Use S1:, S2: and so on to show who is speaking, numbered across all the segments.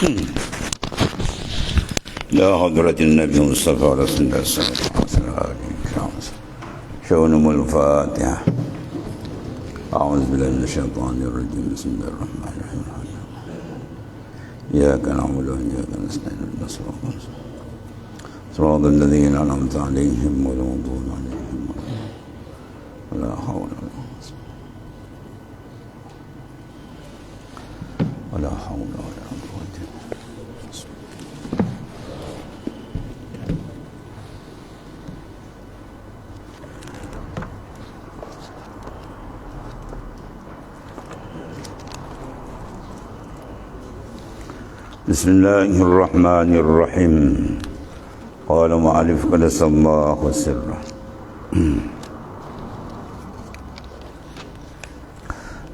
S1: لا حضرة النبي المصطفى رسول الله صلى الله عليه وسلم. شؤون الفاتحة. أعوذ بالله من الشيطان الرجيم. بسم الله الرحمن الرحيم. إياك نعبد وإياك نستعين اهدنا الصراط المستقيم صراط الذين أنعمت عليهم غير المغضوب عليهم ولا حول ولا حول ولا قوة. بسم الله الرحمن الرحيم. قال مؤلف قدس الله سره.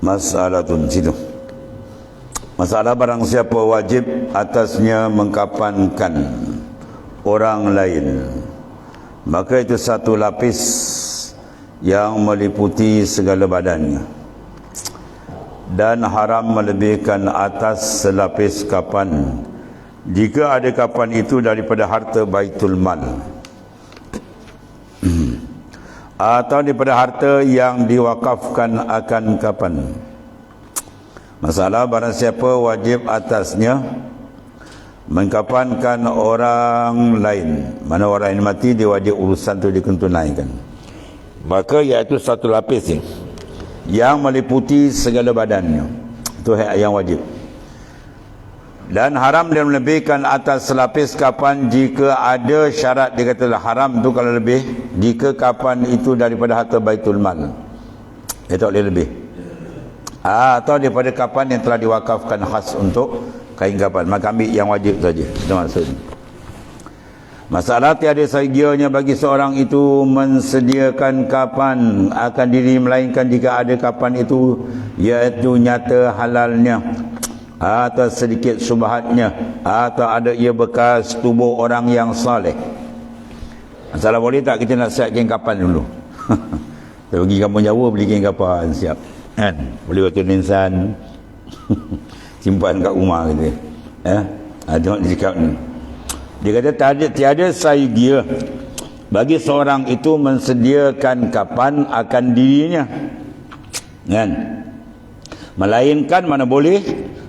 S1: Masalah situ. Masalah barang siapa wajib atasnya mengkafankan orang lain, maka itu satu lapis yang meliputi segala badannya, dan haram melebihkan atas selapis kapan jika ada kapan itu daripada harta baitul mal atau daripada harta yang diwakafkan akan kapan. Masalah barang siapa wajib atasnya mengkafankan orang lain, mana orang yang mati dia wajib urusan tu ditunaikan, maka iaitu satu lapis yang meliputi segala badannya, itu yang wajib. Dan haram dia melebihkan atas selapis kapan jika ada syarat. Dia kata haram tu kalau lebih jika kapan itu daripada harta baitul mal, dia tak boleh lebih, atau daripada kapan yang telah diwakafkan khas untuk kain kapan, maka ambil yang wajib saja. Itu maksudnya. Masalah tiada segianya bagi seorang itu mensediakan kapan akan diri, melainkan jika ada kapan itu iaitu nyata halalnya atau sedikit subhatnya atau ada ia bekas tubuh orang yang saleh. Masalah boleh tak kita nak siap kain kapan dulu? Kita pergi kampung Jawa beli kain kapan siap, kan? Boleh batu nisan simpan kat rumah gitu. Tengok dia cakap ni. Dia kata tiada saigia bagi seorang itu mensediakan kapan akan dirinya, kan? Melainkan mana boleh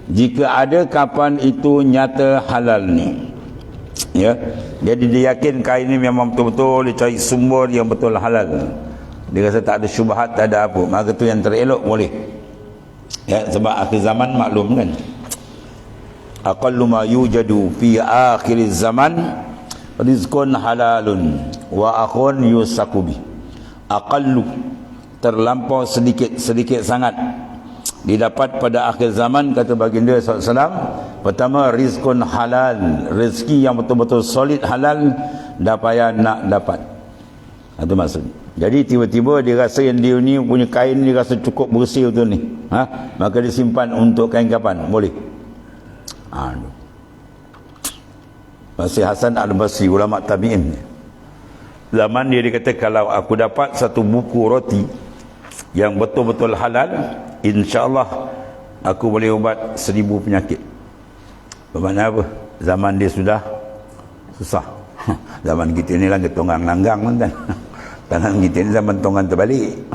S1: jika ada kapan itu nyata halal ni. Ya. Jadi dia yakin kain ni memang betul-betul dia cari sumber yang betul halal. Dia rasa tak ada syubhat, tak ada apa, maka tu yang terelok boleh. Ya, sebab akhir zaman maklum kan. Aqallu ma yujadu fi akhir zaman rizqun halalun wa akhun yusakubi. Aqallu terlampau sedikit sangat didapat pada akhir zaman, kata baginda SAW. Pertama, rizqun halal, rezeki yang betul-betul solid halal, dah payah nak dapat. Itu maksud. Jadi tiba-tiba dia rasa yang dia ni punya kain dia rasa cukup bersih betul ni, maka dia simpan untuk kain kapan, boleh. Masih Hasan Al-Basri, ulama tabi'in, zaman dia kata kalau aku dapat satu buku roti yang betul-betul halal, insya-Allah aku boleh ubat 1000 penyakit. Bermakna apa? Zaman dia sudah susah. Zaman kita ni lah ketonggang langgang kan. Tangan kita ni zaman tonggang terbalik.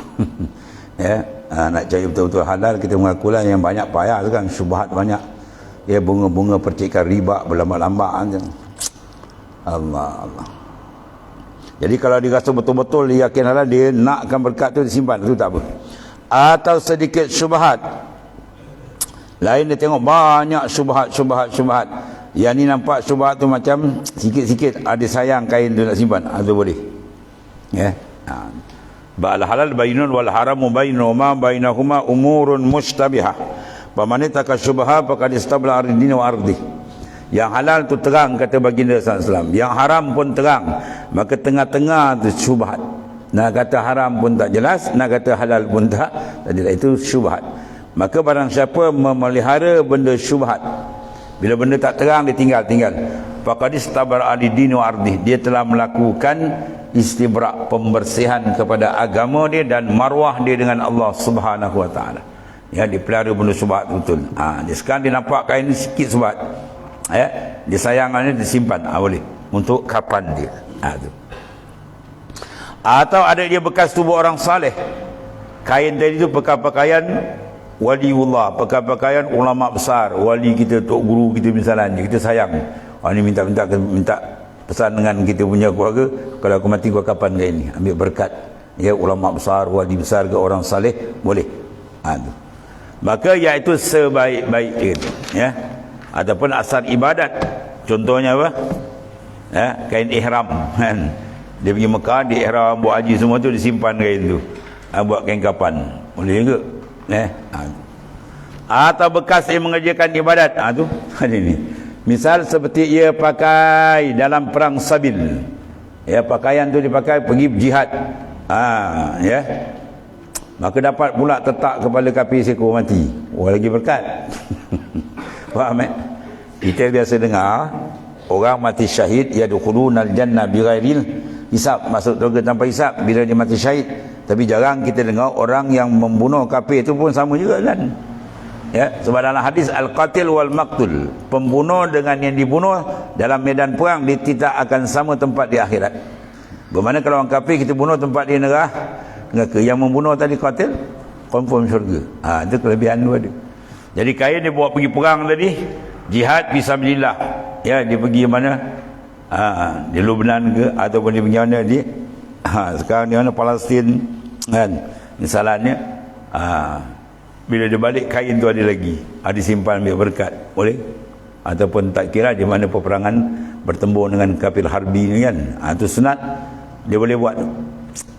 S1: Ya, nak cari betul-betul halal, kita mengakulah yang banyak payah sekarang, syubhat banyak. Ya, bunga-bunga percikan riba berlambak-lambak kan. Allah. Jadi kalau dia rasa betul-betul dia yakin halal, dia nakkan berkat tu disimpan, tu tak apa. Atau sedikit syubhat. Lain dia tengok banyak syubhat. Yang ni nampak syubhat tu macam sikit-sikit, ada sayang kain tu nak simpan, tu boleh. Ya. Ba'al halal bainun wal haramu bainuma bainahuma umurun mustabihah. Pamane taka syubha faqad istabla ardin wa ardi. Yang halal tu terang, kata baginda SAW. Yang haram pun terang, maka tengah-tengah tu syubhat. Nak kata haram pun tak jelas, nak kata halal pun tak jelas, itu syubhat. Maka barang siapa memelihara benda syubhat, bila benda tak terang dia tinggal. Faqad istabara ad-din wa ardi. Dia telah melakukan istibrak, pembersihan kepada agama dia dan marwah dia dengan Allah Subhanahu wa taala. Ya, dipelihara benda syubhat betul. Dia sekarang dia nampak kain ni sikit syubhat. Disayangannya disimpan, boleh untuk kapan dia. Tu. Atau ada dia bekas tubuh orang saleh. Kain tadi tu pakaian waliullah, pakaian ulama besar, wali kita, tok guru kita misalnya, kita sayang. Ni minta pesan dengan kita punya keluarga, kalau aku mati kau kapan kain ni, ambil berkat. Ulama besar, wali besar ke orang saleh, boleh. Tu. Maka iaitu sebaik-baik itu, ataupun asal ibadat. Contohnya apa? Kain ihram kan. Dia pergi Mekah, di ihram, buat haji semua tu disimpan kain tu. Buat kain kapan. Boleh juga. Atau bekas dia mengerjakan ibadat. Tu ada ni. Misal seperti ia pakai dalam perang sabil. Pakaian tu dipakai pergi jihad. Maka dapat pula tetak kepala kafir seekor mati. Lagi berkat. Faham Kita biasa dengar orang mati syahid yadkhulunal jannah bighairil hisab, masuk syurga tanpa hisab bila dia mati syahid. Tapi jarang kita dengar orang yang membunuh kafir itu pun sama juga kan. Sebab dalam hadis al-qatil wal maqtul, pembunuh dengan yang dibunuh dalam medan perang dia tidak akan sama tempat di akhirat. Bermakna kalau orang kafir kita bunuh tempat di neraka, yang membunuh tadi qatil confirm syurga. Itu kelebihan dia. Jadi kain dia bawa pergi perang tadi, jihad fisabilillah. Dia pergi mana? Di Lebanon ke, ataupun dia pergi mana di sekarang di mana Palestin kan. Misalnya bila dia balik kain tu ada lagi, disimpan ambil berkat, boleh. Ataupun tak kira di mana peperangan bertembur dengan kafir harbi ni kan. Itu sunat dia boleh buat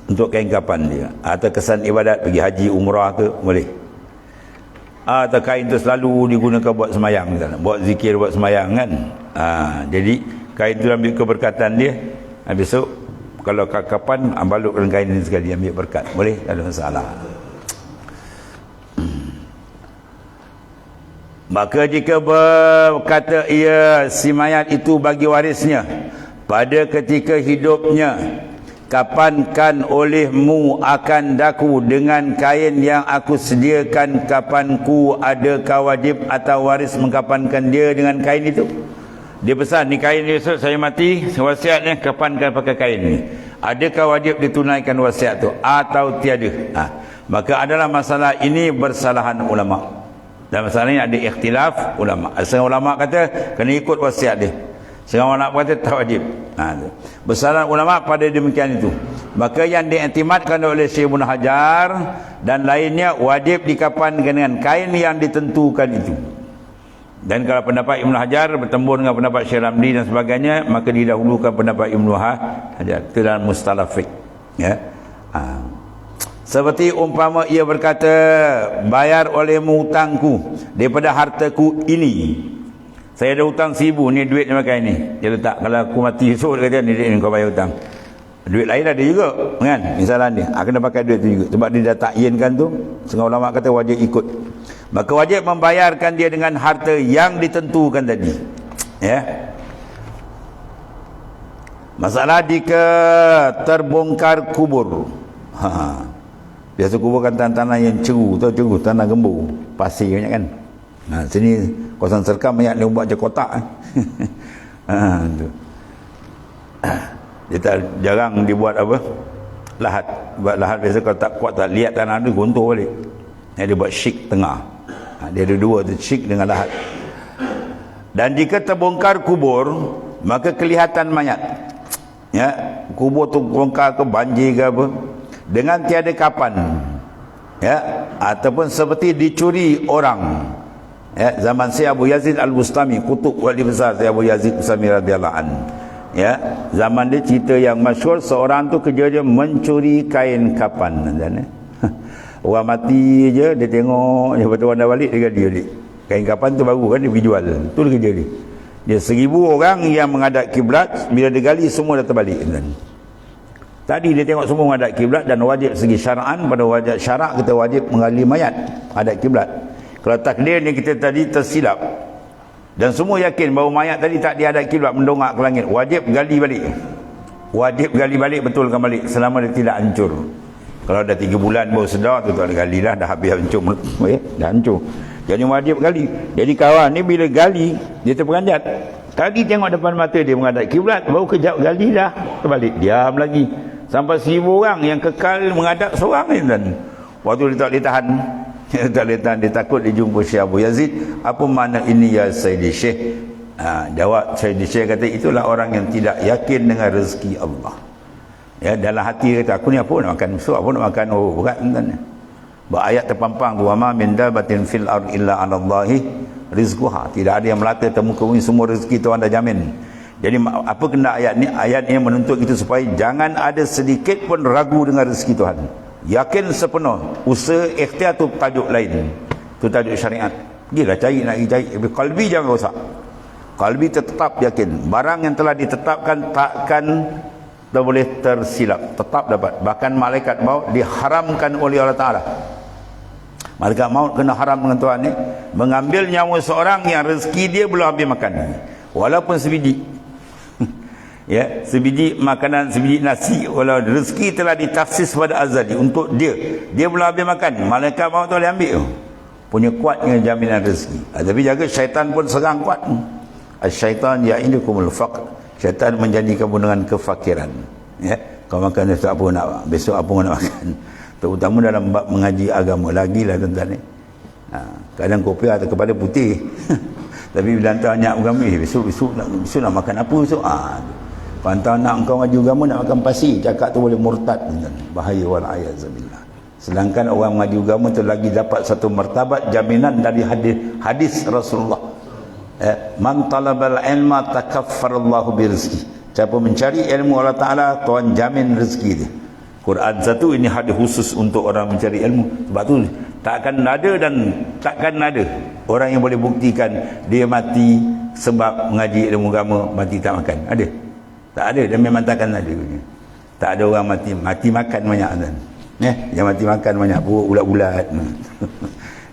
S1: untuk kain kapan dia. Atau kesan ibadat pergi haji umrah ke, boleh. Atau kain tu selalu digunakan buat semayang misalnya, buat zikir, buat semayang kan. Jadi kain tu ambil keberkatan dia. Besok kalau kapan balutkan kain ini sekali ambil berkat, boleh, tak ada masalah. Maka jika berkata ia si mayat itu bagi warisnya pada ketika hidupnya, kapankan olehmu akan daku dengan kain yang aku sediakan, kapanku adakah wajib atau waris mengkapankan dia dengan kain itu? Dia pesan, ni kain ni esok saya mati, wasiatnya kapankan pakai kain ni. Adakah wajib ditunaikan wasiat tu atau tiada? Maka adalah masalah ini bersalahan ulama. Dan masalah ini ada ikhtilaf ulama. Setengah ulama kata kena ikut wasiat dia, setengah ulama kata tak wajib. Bersalahan ulama pada demikian itu. Maka yang diiktimadkan oleh Syekh Ibn Hajar dan lainnya wajib dikapankan dengan kain yang ditentukan itu. Dan kalau pendapat Ibn Hajar bertembur dengan pendapat Syekh Ramli dan sebagainya, maka didahulukan pendapat Ibn Hajar. Itu dalam mustalah fiqh. Seperti umpama ia berkata, bayar olehmu hutangku daripada hartaku ini. Saya ada hutang 1,000, ni duit dia pakai ni. Dia letak, kalau aku mati esok dia kata ni duit ni kau bayar hutang. Duit lain ada juga kan, misalnya dia kena pakai duit tu juga. Sebab dia dah takyinkan tu, setengah ulama kata wajib ikut. Maka wajib membayarkan dia dengan harta yang ditentukan tadi. Masalah jika terbongkar kubur. Biasa kubur kan tanah-tanah yang ceru, tahu ceru, tanah gembur, pasir banyak kan. Sini kawasan Serkam banyak dia buat je kotak. Tu. Dia tak, jarang dibuat apa? Lahat. Buat lahat biasa kalau tak kuat tak lihat tanah tu gontor balik. Dia buat syik tengah. Dia ada dua tu, syik dengan lahat. Dan jika terbongkar kubur, maka kelihatan mayat. Kubur tu bongkar ke banjir ke apa, dengan tiada kapan, ataupun seperti dicuri orang. Zaman Syekh Abu Yazid Al-Bustami, kutub wali besar Syekh Abu Yazid Bustami radhiyallahu anhu. Zaman dia cerita yang masyhur, seorang tu kerja dia mencuri kain kapan. Orang mati je dia tengok, lepas tu orang dah balik dia gali balik. Kain kapan tu baru kan dia pergi jual. Tu dia kerja dia. Dia 1,000 orang yang menghadap kiblat, bila dia gali semua dah terbalik. Tadi dia tengok semua menghadap kiblat, dan wajib segi syara'an, pada wajib syarak kita wajib menggali mayat hadap kiblat. Kalau takdir ni kita tadi tersilap dan semua yakin bahawa mayat tadi tak dihadap kiblat, mendongak ke langit, wajib gali balik. Wajib gali balik, betulkan balik selama dia tidak hancur. Kalau dah 3 bulan baru sedar tu tak ada gali dah, dah habis hancur, dah hancur. Jadi wajib gali. Jadi kawan ni bila gali, dia terperanjat. Tadi tengok depan mata dia menghadap kiblat, baru kejap gali dah terbalik, diam lagi. Sampai 1000 orang yang kekal menghadap seorang ni dan waktu dia tak boleh tahan. Dia tak boleh tahan, dia takut dia jumpa Syekh Abu Yazid. Apa makna ini ya Sayyidi Syekh? Jawab Sayyidi Syekh kata, itulah orang yang tidak yakin dengan rezeki Allah. Ya, dalam hati kata, aku ni apa nak makan musuh, apa nak makan, oh berat tuan. Ayat terpampang tu, wa ma min dabatin fil ard illa 'ala Allahi rizquha. Tidak ada yang melata temu ke bumi, semua rezeki Tuhan dah jamin. Jadi apa kena ayat ni? Ayat ini menuntut kita supaya jangan ada sedikit pun ragu dengan rezeki Tuhan. Yakin sepenuh. Usaha ikhtiar tu tajuk lain. Tu tajuk syariat. Gilah cari nak cari. Qalbi jangan rosak. Qalbi tetap yakin. Barang yang telah ditetapkan takkan tak boleh tersilap. Tetap dapat. Bahkan malaikat maut diharamkan oleh Allah Ta'ala. Malaikat maut kena haram dengan Tuhan ni, mengambil nyawa seorang yang rezeki dia belum habis makan, walaupun sebiji. Ya, sebiji makanan, sebiji nasi, walau rezeki telah ditafsis pada azali untuk dia belum habis makan, malaikat maut tu boleh ambil. Punya kuatnya jaminan rezeki. Tapi jaga syaitan pun serang kuat. Syaitan ya'idukumul faqr. Syaitan menjanjikan kamu dengan kefakiran. Ya, kau makan besok apa nak, besok apa nak makan. Terutama dalam bab mengaji agama, lagilah tuan-tuan ni. Kadang kopiah atau kepala putih. Tapi bila hantar banyak agama, besok nak makan apa besok? Kalau hantar nak kau ngaji agama nak makan pasir, cakap tu boleh murtad, tuan-tuan. Bahaya wal'ayazabillah. Sedangkan orang mengaji agama tu lagi dapat satu martabat jaminan dari hadis Rasulullah. Man talabal ilma takaffarallahu birizki. Siapa mencari ilmu Allah Ta'ala, Tuhan jamin rezeki dia. Quran satu, ini hadis khusus untuk orang mencari ilmu. Sebab tu takkan ada orang yang boleh buktikan dia mati sebab mengaji ilmu agama, mati tak makan. Ada? Tak ada, dan memang takkan ada. Tak ada orang mati makan banyak kan. Yang mati makan banyak, perut ulat-ulat.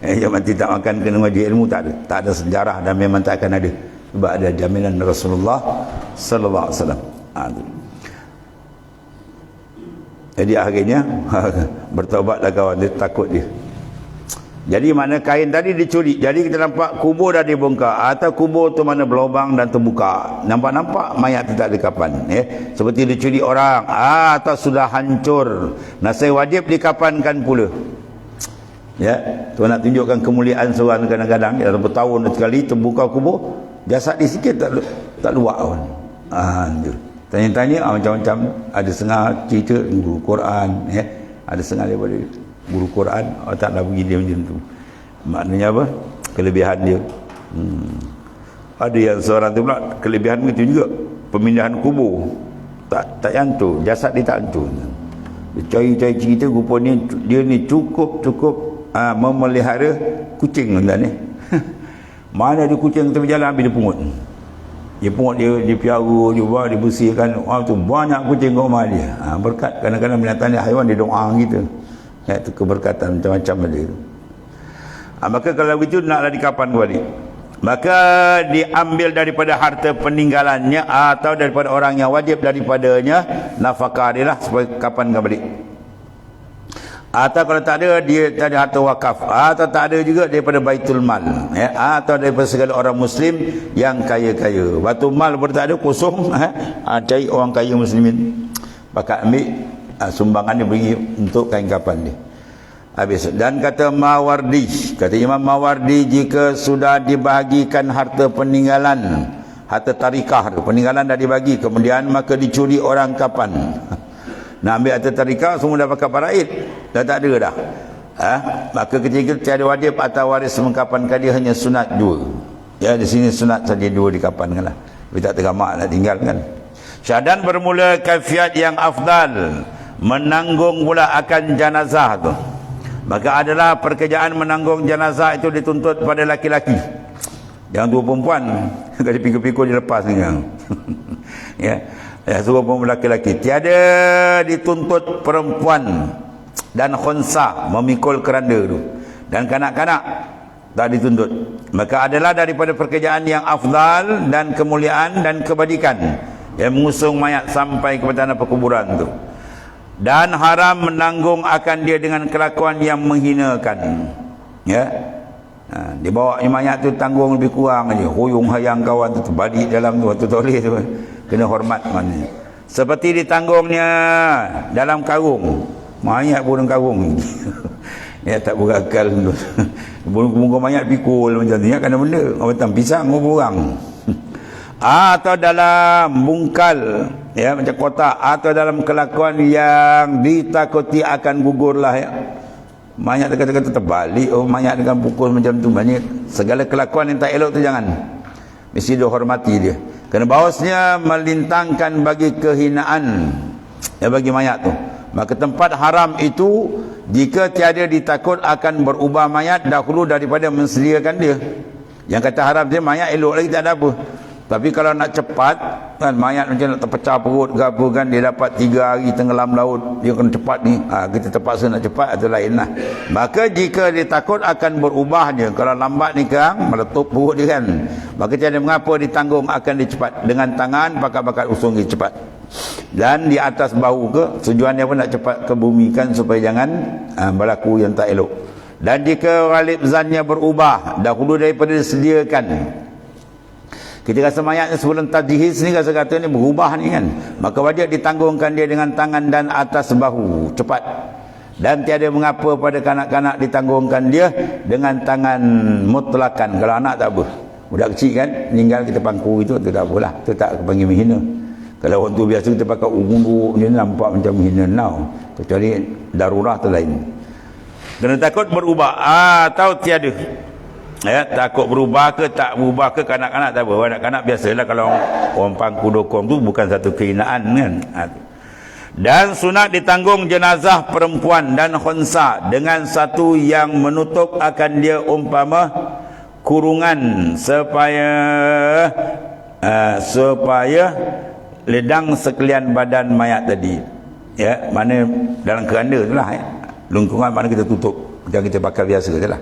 S1: Yang mati tak makan kena mengaji ilmu, tak ada. Tak ada sejarah dan memang tak akan ada. Sebab ada jaminan Rasulullah sallallahu alaihi wasallam. Jadi akhirnya bertaubatlah kawan, dia takut dia. Jadi mana kain tadi dicuri, jadi kita nampak kubur dah dibongkar, atau kubur tu mana berlubang dan terbuka, nampak mayat tu tak ada kapan, seperti dicuri orang, atau sudah hancur, nasib wajib dikapankan pula. Ya, tu nak tunjukkan kemuliaan seorang. Kadang-kadang dalam bertahun sekali terbuka kubur, jasad dia sikit tak luak pun. Tanya-tanya macam-macam. Ada setengah cerita guru Quran, ada setengah daripada guru Quran, tak nak pergi dia macam tu. Maknanya apa? Kelebihan dia. Ada yang seorang tu pula kelebihan begitu juga, pemindahan kubur tak yantur, jasad dia tak yantur. Dia cari-cari cerita, rupanya dia ni cukup memelihara kucing tuan ni. Mana ada kucing tepi jalan, habis dia pungut. Dia pungut, dia piara, dia buat, dia bersihkan. Tu banyak kucing kat rumah dia. Berkat. Kadang-kadang binatang ni haiwan, dia doa kita. Itu keberkatan macam-macam ada. Maka kalau begitu naklah dikapan balik. Maka diambil daripada harta peninggalannya atau daripada orang yang wajib daripadanya nafkah dia lah, supaya kapan balik. Atau kalau tak ada, dia tak ada harta wakaf, atau tak ada juga daripada baitul mal, atau daripada segala orang muslim yang kaya-kaya. Baitul mal pun tak ada, kosong. Cari orang kaya muslimin, pakat ambil sumbangan dia, beri untuk kain kapan dia. Habis. Dan kata Mawardi, kata Imam Mawardi, jika sudah dibahagikan harta peninggalan, harta tarikah, peninggalan dah dibagi, kemudian maka dicuri orang kapan, nak ambil harta tarikah, semua dah pakai paraid, dah tak ada dah. Maka ketika tiada wajib atau waris mengkapankan dia, hanya sunat 2. Ya, di sini sunat saja 2 dikapankan lah. Tapi tak tergamak nak tinggalkan. Syahadan bermula kaifiat yang afdal, menanggung pula akan jenazah tu. Maka adalah pekerjaan menanggung jenazah itu dituntut pada laki-laki. Yang dua perempuan, kalau pikul-pikul dia lepas ni kan. Ya, suruh perempuan laki-laki. Tiada dituntut perempuan dan khunsa memikul keranda tu. Dan kanak-kanak tak dituntut. Maka adalah daripada pekerjaan yang afdal dan kemuliaan dan kebajikan yang mengusung mayat sampai ke tanah perkuburan tu. Dan haram menanggung akan dia dengan kelakuan yang menghinakan. Ya. Dibawa mayat tu tanggung lebih kurang aja, huyung hayang kawan tu terbalik dalam tu, tu toleh tu, kena hormat maknanya. Seperti ditanggungnya dalam karung, mayat pun dalam karung. Ya tak berakal tu. Muka mayat pikul macam ni, kena benda orang pisang orang. Atau dalam bungkal, ya macam kotak, atau dalam kelakuan yang ditakuti akan gugurlah, ya. Mayat kata-kata terbalik, mayat dengan pukul macam tu, banyak segala kelakuan yang tak elok tu jangan. Mesti dihormati dia. Kerana bahawasnya melintangkan bagi kehinaan, ya, bagi mayat tu. Maka tempat haram itu jika tiada ditakut akan berubah mayat dahulu daripada mensediakan dia. Yang kata haram dia mayat elok lagi tak ada apa. Tapi kalau nak cepat kan, mayat macam nak terpecah perut ke apa kan, dia dapat 3 hari tenggelam laut, dia kena cepat ni, kita terpaksa nak cepat, itu lain lah. Maka jika dia takut akan berubahnya, kalau lambat ni kan meletup perut dia kan, maka tiada mengapa ditanggung akan dicepat dengan tangan bakat-bakat usung dia cepat. Dan di atas bahu ke, tujuannya pun nak cepat ke bumi kan, supaya jangan berlaku yang tak elok. Dan jika ghalib zannya berubah dahulu daripada disediakan, kita rasa mayatnya sebelum tajhiz ni, rasa kata ni berubah ni kan, maka wajib ditanggungkan dia dengan tangan dan atas bahu cepat. Dan tiada mengapa pada kanak-kanak ditanggungkan dia dengan tangan mutlakan. Kalau anak tak apa, budak kecil kan, meninggal kita pangku itu tak apalah, itu tak panggil menghina. Kalau orang tu biasa kita pakai unggu ni, nampak macam menghina now, kecuali darurah tu lain. Kena takut berubah atau tiada, ya, takut berubah ke tak berubah ke, kanak-kanak tak apa. Kanak-kanak biasalah, kalau orang pangku dokong tu bukan satu kehinaan kan. Dan sunat ditanggung jenazah perempuan dan khunsa dengan satu yang menutup akan dia umpama kurungan, supaya ledang sekalian badan mayat tadi, ya, mana dalam keranda tu lah, ya. Lengkungan mana kita tutup macam kita pakai biasa je lah.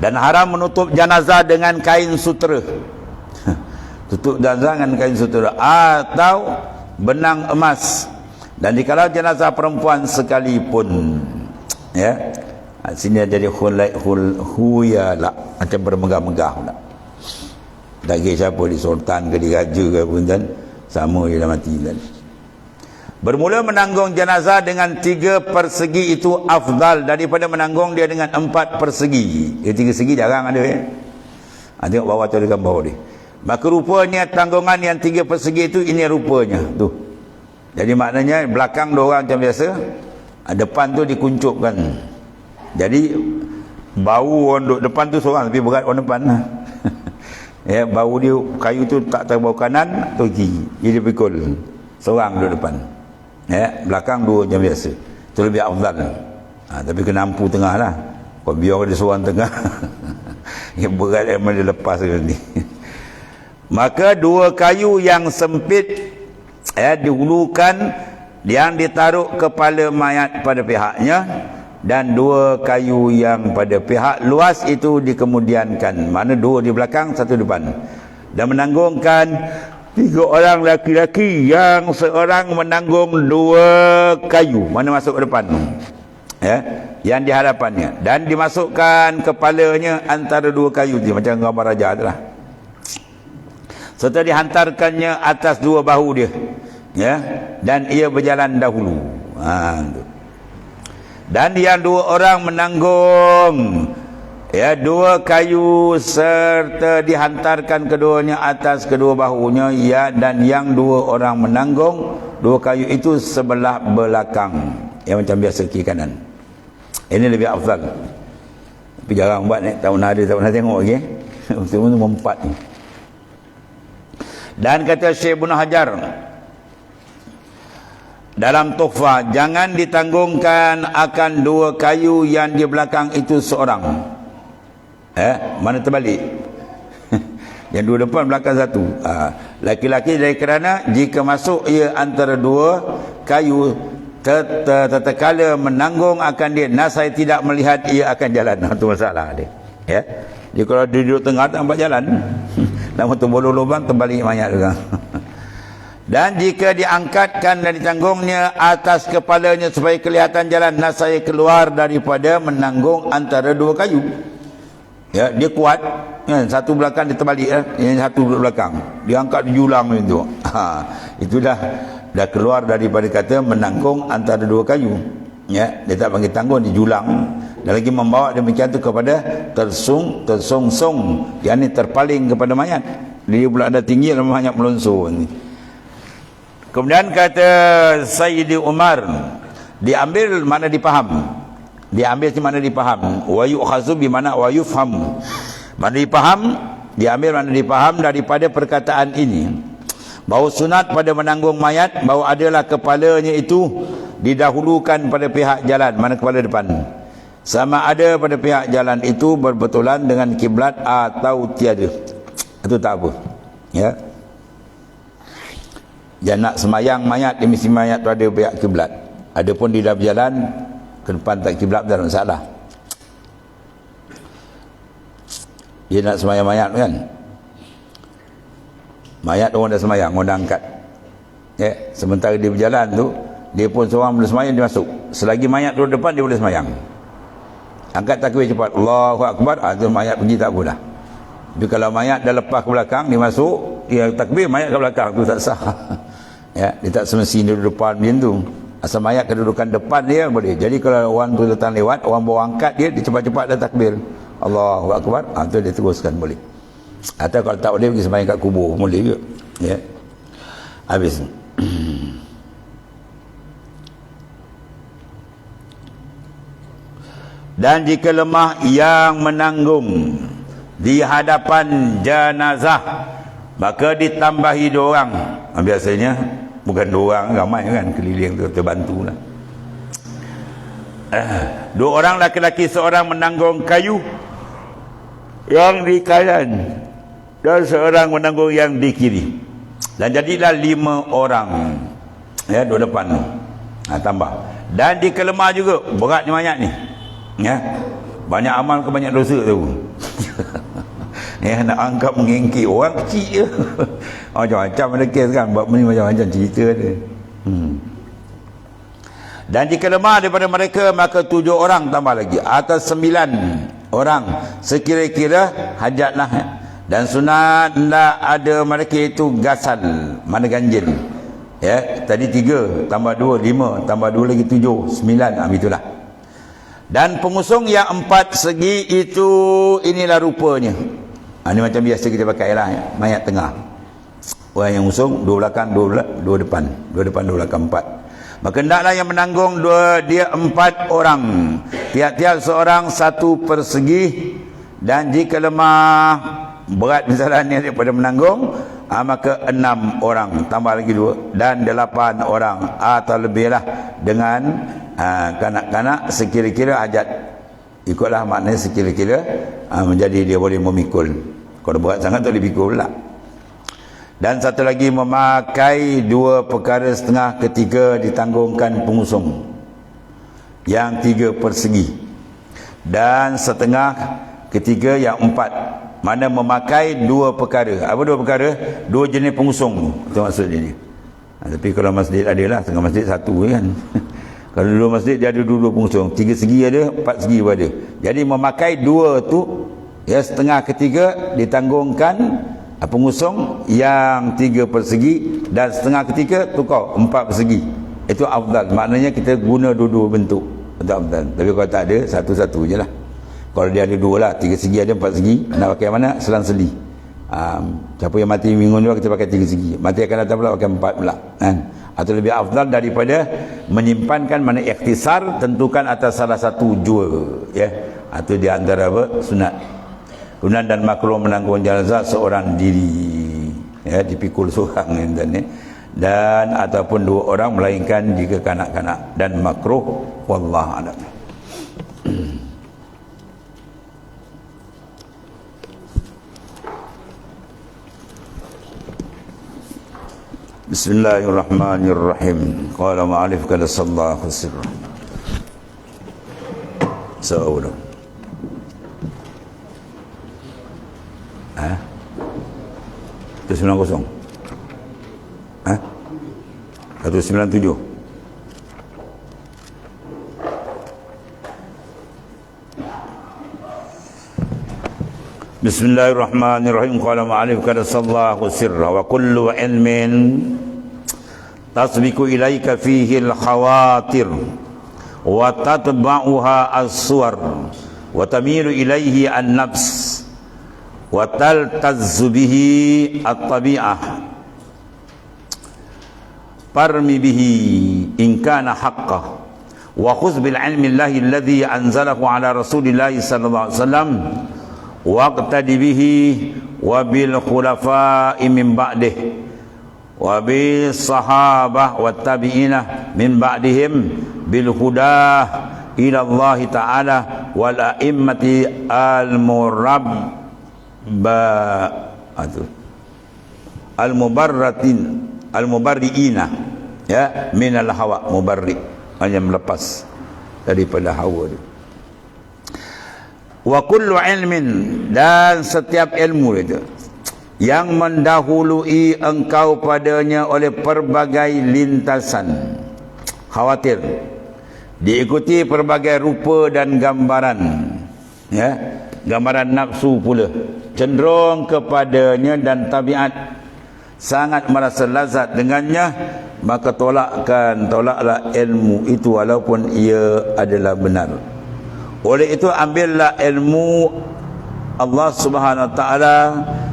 S1: Dan haram menutup jenazah dengan kain sutera. Tutup jenazah dengan kain sutera atau benang emas. Dan dikalau jenazah perempuan sekalipun, ya, sini jadi huyala, macam bermegah-megah pula. Tak kira siapa, di sultan ke di raja ke pun kan, sama je dah mati kan. Bermula menanggung jenazah dengan 3 persegi itu afdal daripada menanggung dia dengan 4 persegi. 3 segi jarang ada, ya. Tengok bawah tu, ada gambar dia. Maka rupanya tanggungan yang 3 persegi itu, ini rupanya tu. Jadi maknanya belakang 2 orang macam biasa, depan tu dikuncupkan. Jadi bau orang duduk depan tu seorang, tapi berat orang depan lah. Ya, bau dia, kayu tu tak terbau kanan atau kiri, dia pikul seorang duduk depan, ya, belakang 2 macam biasa. Itu lebih afdal. Tapi kena ampu tengah lah. Kau biar dia seorang tengah yang berat memang dia lepas ni. Maka 2 kayu yang sempit, ya, dihulukan, yang ditaruh kepala mayat pada pihaknya, dan 2 kayu yang pada pihak luas itu dikemudiankan. Mana 2 di belakang, 1 depan. Dan menanggungkan 3 orang laki-laki, yang seorang menanggung 2 kayu mana masuk ke depan, ya, yang di hadapannya, dan dimasukkan kepalanya antara 2 kayu dia, macam gambar raja tu lah, serta dihantarkannya atas 2 bahu dia, ya, dan ia berjalan dahulu. Dan yang 2 orang menanggung, ya, 2 kayu serta dihantarkan keduanya atas kedua bahunya, ya, dan yang 2 orang menanggung 2 kayu itu sebelah belakang, yang macam biasa kiri kanan. Ini lebih afdal. Tapi jarang buat ni, tak pernah tengok lagi. Semua mempat ni. Dan kata Syekh Ibn Hajar dalam Tuhfah, jangan ditanggungkan akan 2 kayu yang di belakang itu seorang. Mana terbalik? Yang 2 depan, belakang 1. Laki-laki dari kerana jika masuk ia antara 2 kayu, tatkala menanggung akan dia, saya tidak melihat ia akan jalan. Itu masalah dia, ya. Dia kalau duduk tengah tak nampak jalan. Lama tu bolong lubang, terbalik mayat juga. Dan jika diangkatkan dan ditanggungnya atas kepalanya supaya kelihatan jalan, nasaya keluar daripada menanggung antara dua kayu. Ya, dia kuat, kan? Satu belakang dia terbalik, yang satu belakang dia angkat di julang itu. Itu dah keluar daripada kata menanggung antara dua kayu. Ya, dia tak panggil tanggung, di julang. Dan lagi membawa demikian tu kepada tersongsong, yang ni terpaling kepada mayat. Dia pula ada tinggi dan mayat melonsor ni. Kemudian kata Sayyidi Umar, diambil mana dipaham. Diambil di mana dipaham. Wa yu'khazu bi mana wa yufham. Mana dipaham, diambil mana dipaham daripada perkataan ini. Bahawa sunat pada menanggung mayat, bahawa adalah kepalanya itu didahulukan pada pihak jalan, mana kepala depan. Sama ada pada pihak jalan itu berbetulan dengan kiblat atau tiada. Itu tak apa. Ya. Dia nak semayang mayat, dia mesti mayat tu ada pihak kiblat. Adapun di dalam jalan ke depan tak kiblat, tak ada masalah. Dia nak semayang mayat kan, mayat orang dah semayang, orang dah angkat, ya. Sementara dia berjalan tu, dia pun seorang boleh semayang, dia masuk. Selagi mayat tu depan, dia boleh semayang. Angkat takbir cepat, Allahu Akbar, tu mayat pergi tak apa dah. Tapi kalau mayat dah lepas ke belakang, dia masuk, dia takbir, mayat ke belakang, tu tak sah. Ya, dia tak semestinya duduk depan macam tu. Asal mayat kedudukan depan dia boleh. Jadi kalau orang tu datang lewat, orang bawa angkat dia cepat-cepat dah takbir, Allahu Akbar, tu dia teruskan boleh. Atau kalau tak boleh, pergi sembahyang kat kubur boleh juga. Ya. Habis. Dan jika lemah yang menanggung di hadapan jenazah, maka ditambahi 2 orang. Biasanya bukan 2 orang, ramai kan keliling tu, terbantu lah. 2 orang laki-laki, seorang menanggung kayu yang di kanan dan seorang menanggung yang di kiri. Dan jadilah 5 orang. Ya, 2 depan tu. Tambah. Dan dikelemah juga, beratnya mayat ni. Ya. Banyak amal ke banyak dosa tu. Ya, nak angkat mengingkir orang kecil je. Macam-macam ada kes kan, buat ni macam-macam cerita dia. Dan jika lemah daripada mereka, maka 7 orang tambah lagi, atas 9 orang sekira-kira hajatlah. Dan sunatlah ada mereka itu gasal, mana ganjil. Ya, tadi 3 tambah 2 5, tambah 2 lagi 7 9, itulah. Dan pengusung yang 4 segi itu, inilah rupanya. Ini macam biasa kita pakai lah, ya. Mayat tengah, orang yang usung, 2 belakang, 2 depan, 2 depan, 2 belakang, 4. Maka hendaklah yang menanggung dia 4 orang, tiap-tiap seorang 1 persegi. Dan jika lemah berat misalnya daripada menanggung, maka 6 orang tambah lagi 2, dan 8 orang atau lebihlah dengan kanak-kanak sekira-kira hajat. Ikutlah maknanya sekira-kira menjadi dia boleh memikul. Kalau berat sangat tak boleh pikul pula. Dan satu lagi, memakai 2 perkara setengah ketika ditanggungkan pengusung, yang 3 persegi, dan setengah ketika yang 4. Mana memakai 2 perkara. Apa 2 perkara? 2 jenis pengusung, itu maksudnya ni. Tapi kalau masjid ada lah, setengah masjid 1 kan. Kalau dulu masjid dia ada 2 pengusung, 3 segi ada, 4 segi pun ada. Jadi memakai 2 tu, ya, setengah ketiga ditanggungkan pengusung, yang 3 persegi, dan setengah ketiga tukar 4 persegi. Itu afdal. Maknanya kita guna 2 bentuk, itu afdal. Tapi kalau tak ada, satu-satu je lah. Kalau dia ada 2 lah, 3 segi ada, 4 segi, nak pakai mana? Selang-seli. Siapa yang mati minggu dua, kita pakai 3 segi. Mati akan datang pula, pakai 4 pula kan? Atau lebih afdal daripada menyimpankan, mana ikhtisar, tentukan atas salah satu jua, ya. Atau di antara apa? Sunat. Sunat dan makruh menanggung jenazah seorang diri, ya, dipikul seorang dan ataupun 2 orang, melainkan jika kanak-kanak, dan makruh wallahu a'lam. Bismillahirrahmanirrahim. Qala ma'alif kala sallallahu sirra. Sa'ulah. Itu 90. 197. Bismillahirrahmanirrahim. Qala ma'alif kada sallahu sirra wa kullu ilmin tasbiku ilaika fihi al-khawatir wa tatba'uha as-suwar wa tamilu ilaihi an-nafs wa taltazzu bihi at-tabi'ah parmi bihi in kana haqqah wa khudh bil ilmi allahi alladhi anzalahu ala rasulillahi sallallahu alaihi wasallam waqtadi bihi wa bil khulafa'i min ba'dih wa bis sahabah wat tabi'ina min ba'dihim bil hudah ila Allah ta'ala wal a'immati al mubarri'ina ya min al hawa, mubarri hanya melepas daripada hawa dia. Wa kullu ilmin, dan setiap ilmu itu yang mendahului engkau padanya oleh pelbagai lintasan khawatir, diikuti pelbagai rupa dan gambaran, ya, gambaran nafsu pula, cenderung kepadanya dan tabiat sangat merasa lazat dengannya, maka tolaklah ilmu itu walaupun ia adalah benar. Oleh itu ambillah ilmu Allah Subhanahu Wa Taala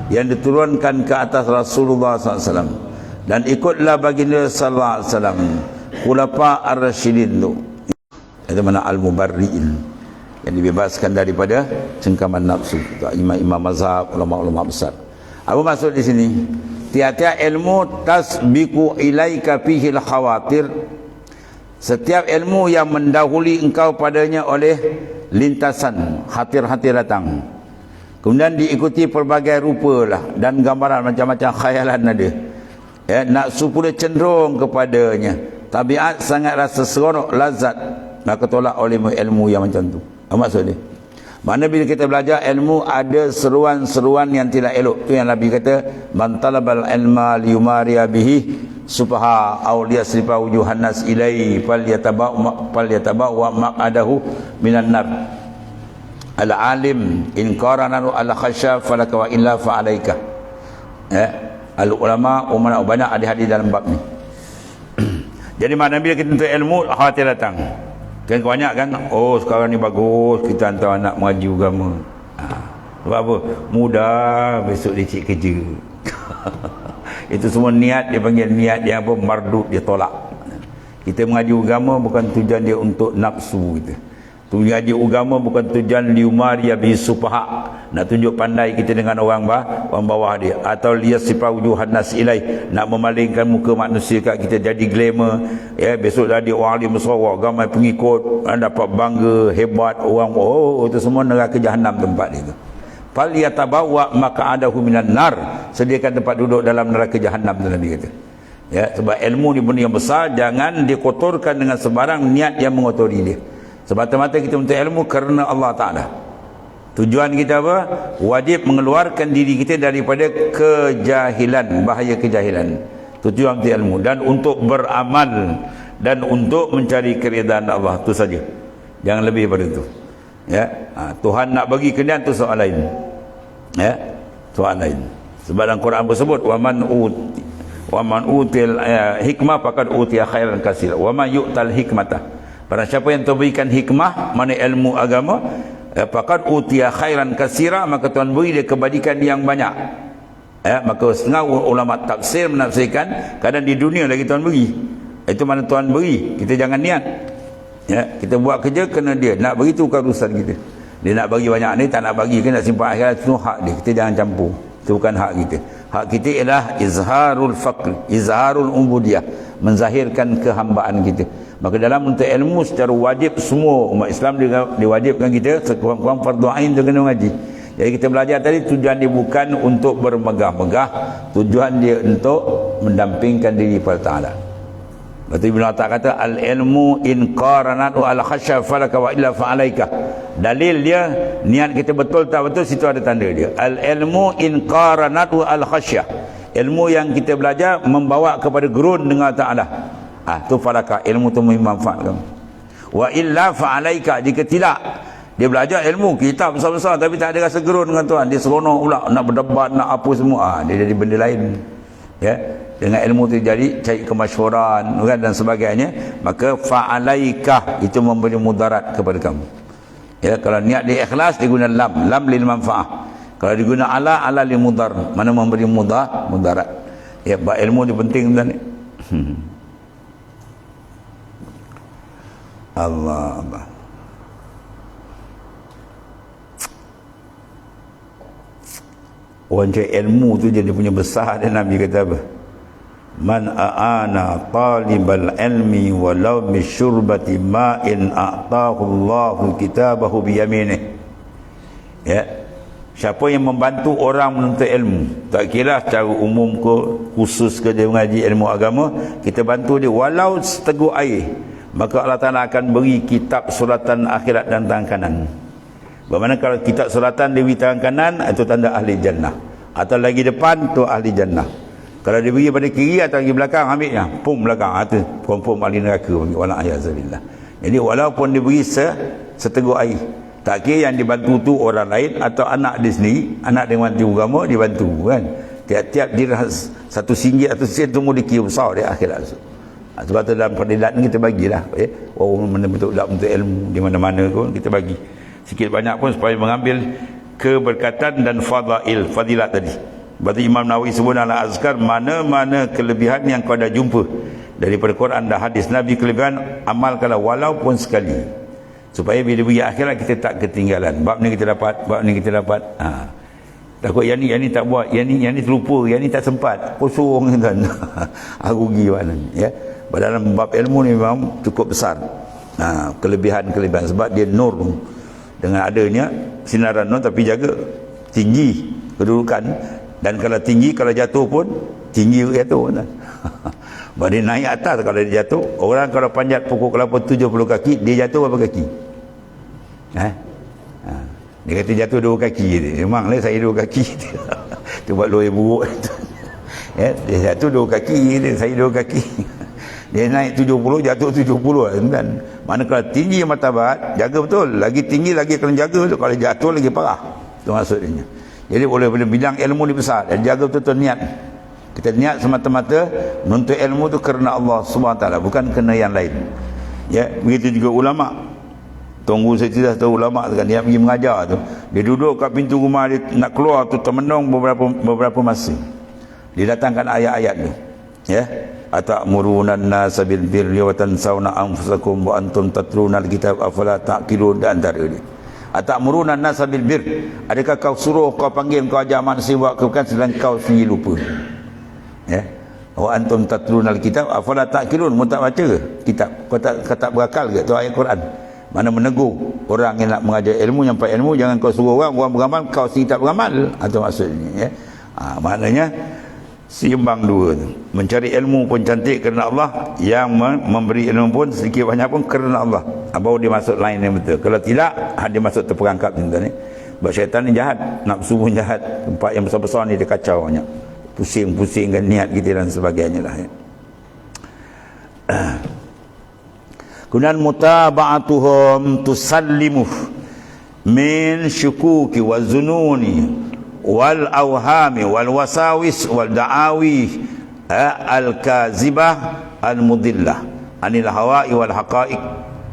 S1: yang diturunkan ke atas Rasulullah SAW, dan ikutlah baginda sallallahu alaihi wasallam, khulafa ar-rasyidin itu mana al-mubarri'in, yang dibebaskan daripada cengkaman nafsu, imam-imam mazhab, ulama-ulama besar. Apa maksud di sini? Tiap-tiap ilmu tasbiqu ilaika fihi al-khawatir, setiap ilmu yang mendahului engkau padanya oleh lintasan hatir-hatir datang, kemudian diikuti pelbagai rupa lah dan gambaran, macam-macam khayalan ada, ya, nafsu pula cenderung kepadanya, tabiat sangat rasa seronok, lazat, maka tolak oleh ilmu yang macam tu. Apa maksud dia? Mana bila kita belajar ilmu ada seruan-seruan yang tidak elok. Tu yang Nabi kata, man talabal ilma liyumariya bihi subha aw liyasrifa wujuhan nas ilai falyatabawwa maq'adahu minan nar. Al alim in qarana al khasya falaka wa illa fa alaika. Al ulama umana banyak ada hadis dalam bab ni. Jadi mana bila kita tuntut ilmu, khawatir datang. Kan banyak kan, oh sekarang ni bagus kita hantar anak mengaji agama. Sebab apa? Mudah besok dia cek kerja. Itu semua niat, dia panggil niat dia apa? Mardud, dia tolak. Kita mengaji agama bukan tujuan dia untuk nafsu kita. Mengaji agama bukan tujuan liumariya bi sufaha, nak tunjuk pandai kita dengan orang bawah dia, atau liyasifa wujuhan nas ilai, nak memalingkan muka manusia kat kita jadi glamour, ya, besok jadi orang alim besar, ramai pengikut, dapat bangga, hebat orang, oh itu semua neraka jahanam tempat itu. Fal yatabawwa maq'adahu minan nar, sediakan tempat duduk dalam neraka jahanam, Nabi kata. Ya, sebab ilmu ni benda yang besar, jangan dikotorkan dengan sebarang niat yang mengotori dia. Semata-mata kita menuntut ilmu kerana Allah Ta'ala. Tujuan kita apa? Wajib mengeluarkan diri kita daripada kejahilan, bahaya kejahilan. Tujuan untuk ilmu dan untuk beramal dan untuk mencari keridaan Allah, itu saja. Jangan lebih daripada itu. Ya, Tuhan nak bagi keridaan tu soal lain. Ya, soal lain. Sebab dalam Quran bersebut, wa man util hikmah faqad utiya khairan katsira wa man yu'tal hikmata. Pada siapa yang terberikan hikmah, mana ilmu agama, faqad utiya khairan katsira, maka Tuhan beri dia kebajikan yang banyak. Ya, maka setengah ulama tafsir menafsirkan kadang di dunia lagi Tuhan beri. Itu mana Tuhan beri, kita jangan niat. Ya, kita buat kerja kena dia nak beri, tu bukan urusan kita. Dia nak bagi banyak ni, tak nak bagi ke nak simpan akhirat, itu hak dia. Kita jangan campur. Itu bukan hak kita. Hak kita ialah izharul faqr, izharul ubudiyah, menzahirkan kehambaan kita. Maka dalam untuk ilmu secara wajib, semua umat Islam diwajibkan kita sekurang-kurang fardu ain tu kena mengaji. Jadi kita belajar tadi, tujuan dia bukan untuk bermegah-megah, tujuan dia untuk mendampingkan diri pada Ta'ala. Lepas tu Ibn Atta kata, al-ilmu in qaranatu al-khasya falaka wa illa fa'alaika. Dalil dia, niat kita betul tak betul, situ ada tanda dia. Al-ilmu in qaranatu al-khasya, ilmu yang kita belajar membawa kepada gerun dengan Ta'ala. tu falaka, ilmu tu bermanfaat kamu. Wa illa fa'alaika, jika tidak dia belajar ilmu kitab besar-besar tapi tak ada rasa gerun dengan Tuhan, dia seronok pula nak berdebat, nak apa semua, dia jadi benda lain. Ya, dengan ilmu tu jadi cari kemasyhuran kan, dan sebagainya, maka fa'alaika itu memberi mudarat kepada kamu. Ya, kalau niat dia ikhlas diguna lam lil manfaah. Kalau diguna ala lil mudar, mana memberi mudarat. Ya, ilmu ni penting tuan ni. Allah. Orang cari ilmu tu jadi punya besar dia. Nabi kata apa? Man a'ana talibal ilmi walau bisyurbati ma'in a'tahu Allahu kitabahu biyaminih. Ya, siapa yang membantu orang menuntut ilmu, tak kira secara umum ke khusus ke dia mengaji ilmu agama, kita bantu dia walau seteguk air, maka Allah Ta'ala akan beri kitab suratan akhirat dan tangan kanan. Bagaimana kalau kitab suratan dia beri tangan kanan, itu tanda ahli jannah, atau lagi depan tu ahli jannah. Kalau dia beri pada kiri atau lagi belakang, ambilnya pum belakang, itu pum ahli neraka, wa'alaikumsalam. Jadi walaupun dia beri seteguk air, tak kira yang dibantu tu orang lain atau anak dia sendiri, anak dia bantu agama, dia bantu kan. Tiap-tiap dia satu singgit atau sen tu dikira besar di akhirat. Sebab tu dalam perdilat ni kita bagilah, orang mana betul ilmu di mana-mana pun kita bagi sikit banyak pun supaya mengambil keberkatan dan fadilat tadi. Berarti Imam Nawawi sebut dalam Azkar, mana-mana kelebihan yang kau dah jumpa daripada Quran dan hadis Nabi, kelebihan amalkanlah walaupun sekali, supaya bila pergi akhirat kita tak ketinggalan. Bab ni kita dapat, bab ni kita dapat. Takut yang ni tak buat, yang ni terlupa, yang ni tak sempat, kosong kan. Rugi mana ya. Dalam bab ilmu ni memang cukup besar kelebihan-kelebihan, sebab dia nur, dengan adanya sinaran nur, tapi jaga tinggi kedudukan, dan kalau tinggi, kalau jatuh pun tinggi jatuh kan. Dia naik atas, kalau dia jatuh, orang kalau panjat pokok kelapa 70 kaki, dia jatuh berapa kaki? Dia kata jatuh 2 kaki. Memanglah saya 2 kaki. Itu buat lawyer buruk. Dia jatuh 2 kaki, saya 2 kaki. Dia naik 70, jatuh 70 kan. Manakala tinggi martabat, jaga betul. Lagi tinggi lagi kena jaga betul. Kalau jatuh lagi parah. Itu maksudnya. Jadi oleh bidang ilmu ni besar, dan jaga betul-betul niat. Kita niat semata-mata menuntut ilmu tu kerana Allah SWT, bukan kerana yang lain. Ya, begitu juga ulama. Tunggu saya tidak tahu ulama tu kan, dia pergi mengajar tu, dia duduk kat pintu rumah dia, nak keluar tu termenung beberapa masa. Dia datangkan ayat-ayat tu. Ya, atamuruna an-nasa bil birri wa tansawna anfusakum wa antum tatluna al-kitab afala taqilun, dan antara dia. Atamuruna an-nasa bil birri, adakah kau suruh, kau panggil, kau ajar manusia buat kebaikan sedang kau sendiri lupa. Ya, wa antum tatluna al-kitab afala taqilun, mu tak baca kitab, kau tak berakal ke? Tu ayat Quran. Mana menegur orang yang nak mengajar ilmu, nyampai ilmu, jangan kau suruh orang beramal, kau sendiri tak beramal. Itu maksudnya ya. Maknanya seimbang dua tu. Mencari ilmu pun cantik kerana Allah, yang memberi ilmu pun sedikit banyak pun kerana Allah. Baru dia masuk lain yang betul. Kalau tidak, dia masuk terperangkap ni. Sebab syaitan ni jahat, nafsu pun jahat. Tempat yang besar-besar ni dia kacau banyak. Pusing-pusingkan niat kita dan sebagainya lah ya. Kemudian mutaba'atuhum tusallimuh min syukuki wa zununi wal awhami wal wasawis wal da'awi al-kazibah al-mudillah anil hawa'i wal haqa'iq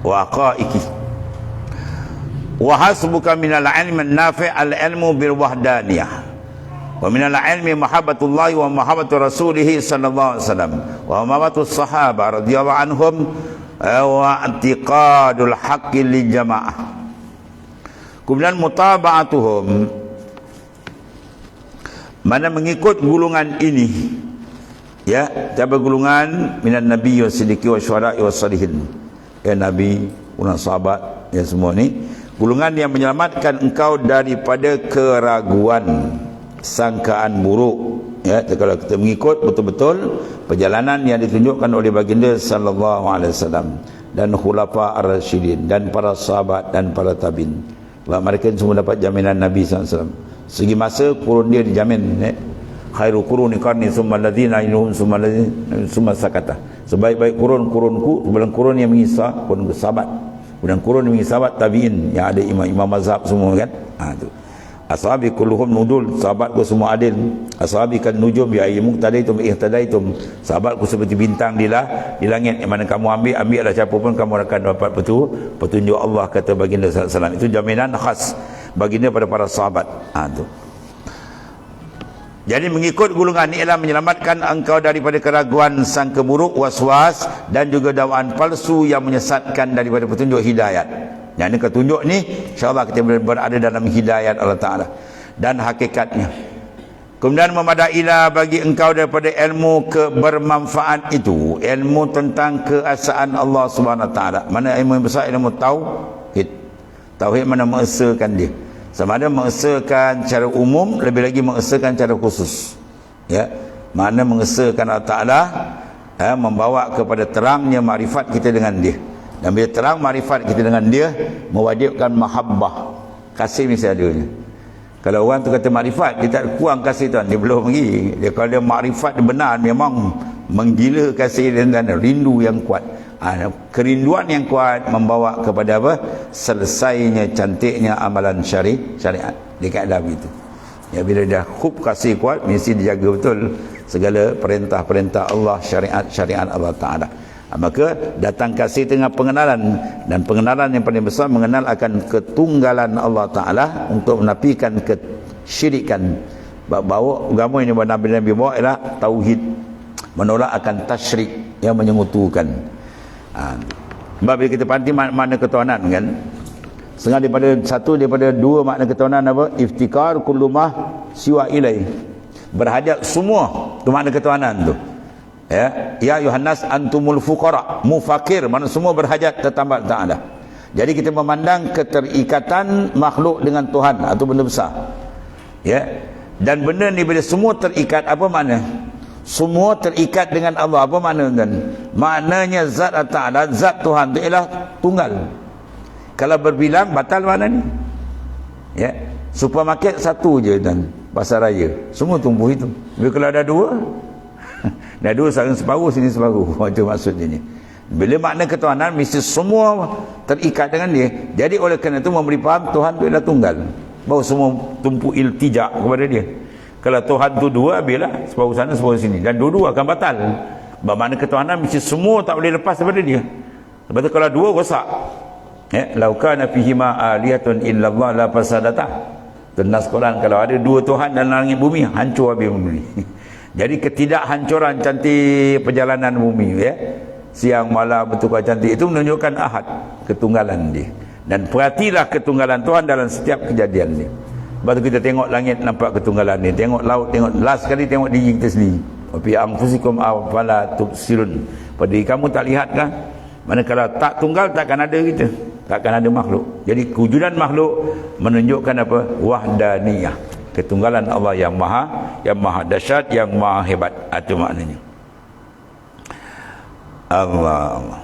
S1: wa haqa'iqi wa hasbuka minal ilmi an-nafi' al-ilmu bil wahdaniyah wa minal ilmi mahabbatullahi wa mahabbatu rasulihi sallallahu alaihi wasallam wa mahabbatu sahaba radhiyallahu anhum wa i'tiqadul haqqi li jamaah. Kemudian mutaba'atuhum, mana mengikut gulungan ini ya, siapa gulungan minan nabi wa siddiqi wa syuhada'i wa salihin, ya nabi, ulama sahabat, ya semua ni gulungan yang menyelamatkan engkau daripada keraguan, sangkaan buruk ya. Kalau kita mengikut betul-betul perjalanan yang ditunjukkan oleh baginda sallallahu alaihi wasallam dan khulafa ar-rasyidin dan para sahabat dan para tabi'in, mereka semua dapat jaminan Nabi sallallahu alaihi wasallam. Segi masa kurun dia dijamin ya. Khairu quruni qarni summa alladhina inhum summa sakata. Sebaik-baik kurun-kurunku sebelum kurun yang mengisah kurun sahabat. Kemudian kurun yang mengisah sahabat tabi'in yang ada imam-imam mazhab semua kan. Tu. Ashabi kulluhum nudul, sahabatku semua adil. Ashabi kan nujum bi ayyi muqtadaitum ihtadaitum. Sahabatku seperti bintang di langit, yang mana kamu ambillah siapa pun kamu akan dapat petunjuk Allah, kata baginda sallallahu alaihi wasallam. Itu jaminan khas baginda pada para sahabat. Tu. Jadi mengikut golongan ini ialah menyelamatkan engkau daripada keraguan, sangka buruk, waswas dan juga dakwaan palsu yang menyesatkan daripada petunjuk hidayat. Yang ini petunjuk ni insya-Allah kita berada dalam hidayat Allah Taala dan hakikatnya. Kemudian memadailah bagi engkau daripada ilmu bermanfaat itu, ilmu tentang keesaan Allah Subhanahu Wa Taala. Mana ilmu yang besar, ilmu tauhid. Tauhid mana mengesakan dia. Sama ada mengesakan secara umum, lebih lagi mengesakan secara khusus. Ya, mana mengesakan Allah Taala, membawa kepada terangnya makrifat kita dengan dia. Dan bila terang makrifat kita dengan dia, mewajibkan mahabbah, kasih mesti adanya. Kalau orang tu kata makrifat, dia tak kurang kasih tuan, dia belum lagi. Dia kalau dia makrifat benar, memang menggila kasih dan rindu yang kuat. Kerinduan yang kuat membawa kepada apa? Selesainya cantiknya amalan syariat. Dia kata begitu. Ya, bila dah hub kasih kuat, mesti dijaga betul segala perintah-perintah Allah, syariat Allah Taala. Maka datang kasih dengan pengenalan, dan pengenalan yang paling besar mengenal akan ketunggalan Allah Taala untuk menafikan kesyirikan. Bawa agama ini Nabi bawa ialah tauhid, menolak akan tasyrik yang menyekutukan. Sebab bila kita panti makna ketuhanan kan, setengah daripada dua makna ketuhanan apa? Iftikar kullu ma siwa ilai, berhajat semua tu makna ketuhanan tu. Ya Yohanes antumul fuqara, mufakir, mana semua berhajat tetambah Taala. Jadi kita memandang keterikatan makhluk dengan Tuhan atau benda besar. Ya. Dan benda ni bila semua terikat, apa makna? Semua terikat dengan Allah, apa makna kan? Maknanya zat Taala, zat Tuhan tu ialah tunggal. Kalau berbilang batal mana ni? Ya. Supermarket satu je dan pasar raya, semua tumbuh itu. Bila kalau ada dua, dah dua separuh sini separuh. Itu maksudnya ni. Bila makna ketuhanan mesti semua terikat dengan dia. Jadi oleh kerana itu memberi faham Tuhan itu ialah tunggal. Bahawa semua tumpu iltijak kepada dia. Kalau Tuhan tu dua, bila separuh sana separuh sini, dan dua-dua akan batal. Bermakna ketuhanan mesti semua tak boleh lepas daripada dia. Sebab tu kalau dua rosak. Lau kana fihima aliyatun illallah la fasadata. Tunas Quran, kalau ada dua Tuhan dalam langit bumi, hancur habis bumi. Jadi ketidakhancuran cantik perjalanan bumi, ya. Siang malam bertukar cantik, itu menunjukkan ahad, ketunggalan dia. Dan perhatilah ketunggalan Tuhan dalam setiap kejadian dia. Lepas tu kita tengok langit, nampak ketunggalan dia. Tengok laut, tengok last sekali tengok diri kita sendiri. Wa fi anfusikum afala tubsirun. Pada diri kamu tak lihat kan? Manakala tak tunggal takkan ada kita, takkan ada makhluk. Jadi kewujudan makhluk menunjukkan apa? Wahdaniyah, ketunggalan Allah yang maha dahsyat, yang maha hebat. Itu maknanya. Allah.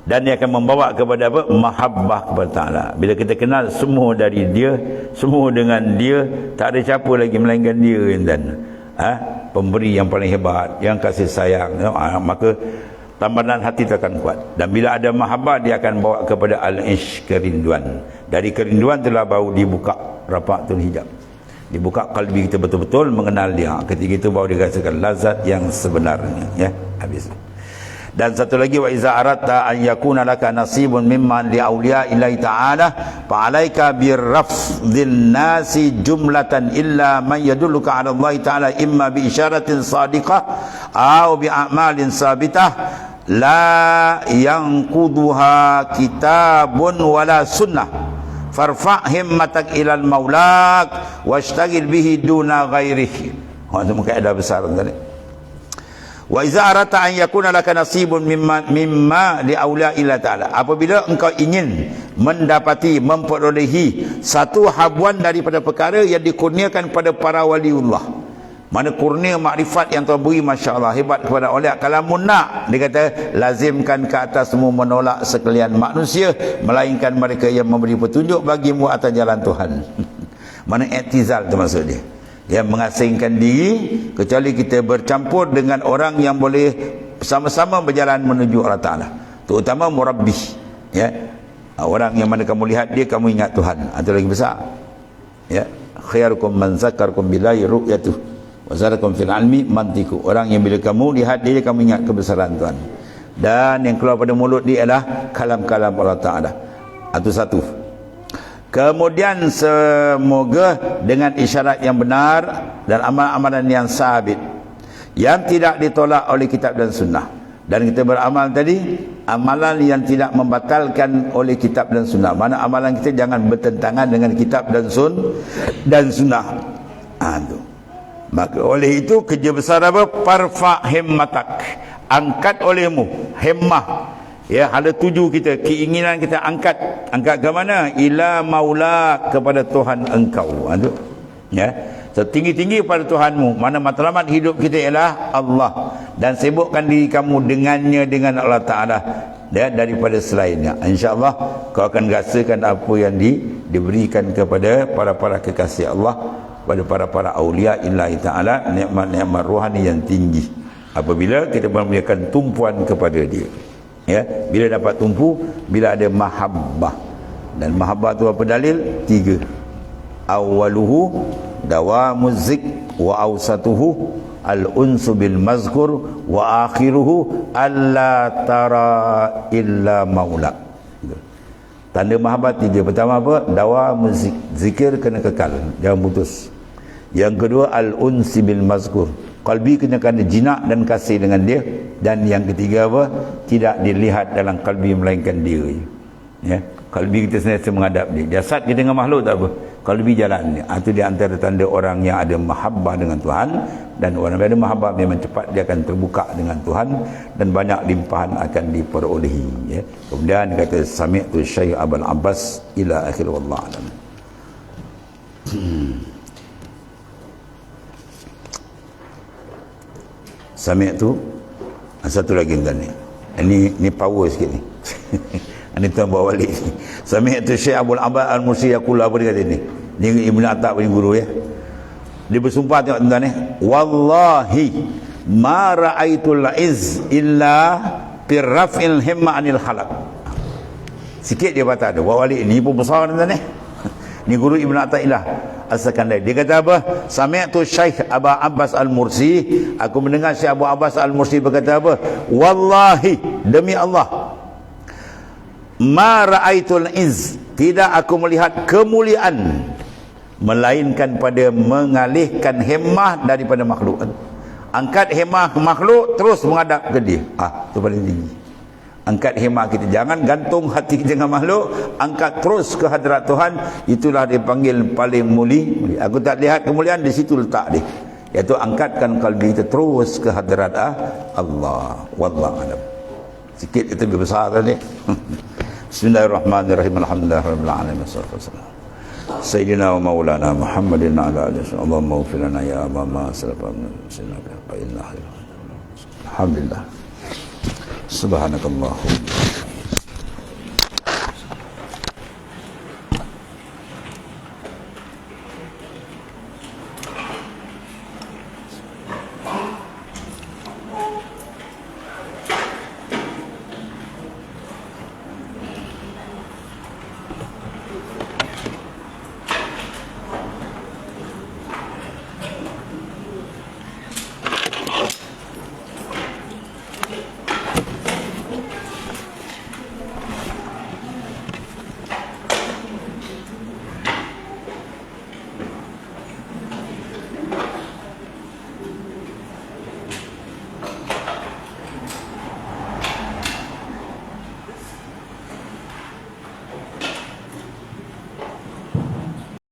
S1: Dan dia akan membawa kepada apa? Mahabbah kepada Ta'ala. Bila kita kenal semua dari dia, semua dengan dia, tak ada siapa lagi melainkan dia, dan pemberi yang paling hebat, yang kasih sayang, maka tambahan hati itu akan kuat. Dan bila ada mahabbah, dia akan bawa kepada al-ishq, kerinduan. Dari kerinduan telah baru dibuka rapatul hijab, dibuka kalbi kita betul-betul mengenal dia. Ketika itu baru dirasakan lazat yang sebenarnya, ya. Habis. Dan satu lagi, wa iza aratta an yakuna laka nasibun mimman li awliya illahi ta'ala fa alayka birrafdhin nasi jumlatan illa man yadulluka ala Allah ta'ala imma bi isyaratin sadiqah aw bi a'malin sabitah la yanquduha kitabun wala sunnah farfa' himmatak ilal maulak washtagil bihi duna ghairihi. Itu kaedah besar tadi. Wa iza arata an yakuna laka nasibun mimma li awliya illa ta'ala. Apabila engkau ingin mendapati, memperolehi satu habuan daripada perkara yang dikurniakan kepada para waliullah, mana kurnia makrifat yang Tuhan beri, masya-Allah, hebat kepada awliya. Kalau nak, dia kata lazimkan ke atas semua menolak sekalian manusia, melainkan mereka yang memberi petunjuk bagimu atas jalan Tuhan. Mana i'tizal tu maksud dia, yang mengasingkan diri, kecuali kita bercampur dengan orang yang boleh bersama-sama berjalan menuju Allah Ta'ala, terutama murabbi, ya, orang yang mana kamu lihat dia kamu ingat Tuhan, itu lagi besar, ya. Khairukum man zakarakum billahi ru'yatuh wa zarakum fil ilmi mantiku, orang yang bila kamu lihat dia kamu ingat kebesaran Tuhan, dan yang keluar pada mulut dia adalah kalam-kalam Allah Ta'ala. Itu satu. Kemudian semoga dengan isyarat yang benar dan amalan-amalan yang sabit yang tidak ditolak oleh kitab dan sunnah, dan kita beramal tadi amalan yang tidak membatalkan oleh kitab dan sunnah, mana amalan kita jangan bertentangan dengan kitab dan sunnah. Itu. Maka oleh itu kerja besar apa? Parfa himmatak, angkat olehmu himmah, ya, ada tuju kita, keinginan kita angkat ke mana? Ila maula, kepada Tuhan engkau. Itu, ya, setinggi-tinggi pada Tuhanmu, mana matlamat hidup kita ialah Allah, dan sibukkan diri kamu dengannya, dengan Allah Ta'ala, ya, daripada selainnya. InsyaAllah kau akan rasakan apa yang diberikan kepada para kekasih Allah, pada para awliya illahi ta'ala, nikmat-nikmat rohani yang tinggi, apabila kita memberikan tumpuan kepada dia, ya. Bila dapat tumpu, bila ada mahabbah, dan mahabbah tu apa dalil? 3. Awaluhu dawamu zik, wa awsatuhu al-unsu bil mazkur, wa akhiruhu alla tara illa maula. Tanda mahabbat 3. Pertama apa? Dawamu zik, zikir kena kekal, jangan putus. Yang kedua al-unsi bil mazkur, kalbi kena jinak dan kasih dengan dia. Dan yang ketiga apa? Tidak dilihat dalam kalbi melainkan dia, ya. Kalbi kita sentiasa menghadap dia. Jasad kita dengan makhluk tak apa, kalbi jalan. Itu di antara tanda orang yang ada mahabbah dengan Tuhan. Dan orang yang ada mahabbah memang cepat dia akan terbuka dengan Tuhan, dan banyak limpahan akan diperolehi, ya. Kemudian dia kata sami'tu Syekh Abul Abbas ila akhir, wallahu alam. Sami'tu, satu lagi tuan ni. Ini power sikit ni. Ini tuan bawa balik. Sami'tu Syekh Abul Abbas Al-Mursi yaqul, apa dia kata ni? Ni Ibn Atak punya guru, ya. Dia bersumpah, tengok tuan ni. Wallahi ma ra'aitul iz illa birraf'il himma anil khalaq. Sikit dia patah tu. Bawa balik ni pun besar tuan ni. Ni guru Ibn Ata'illah As-Sakandari. Dia kata apa? Sami'tu Syekh Abu Abbas Al-Mursi, aku mendengar Syekh Abu Abbas Al-Mursi berkata apa? Wallahi, demi Allah, ma ra'aitul iz, tidak aku melihat kemuliaan melainkan pada mengalihkan himmah daripada makhluk. Angkat himmah makhluk terus menghadap ke dia. Itu paling tinggi. Angkat himmah kita, jangan gantung hati kita dengan makhluk, angkat terus ke hadrat Tuhan. Itulah dipanggil paling mulia. Aku tak lihat kemuliaan, di situ letak dia, iaitu angkatkan kalbi kita terus ke hadrat Allah. Wallahu a'lam. Sikit kita lebih besar tadi. Bismillahirrahmanirrahim. Alhamdulillahirabbil alamin. Wassallallahu Sayyidina wa maulana Muhammadin ala alihi wa Allahumma ighfir lana ya ma salafa min Alhamdulillah. Subhanakallahumma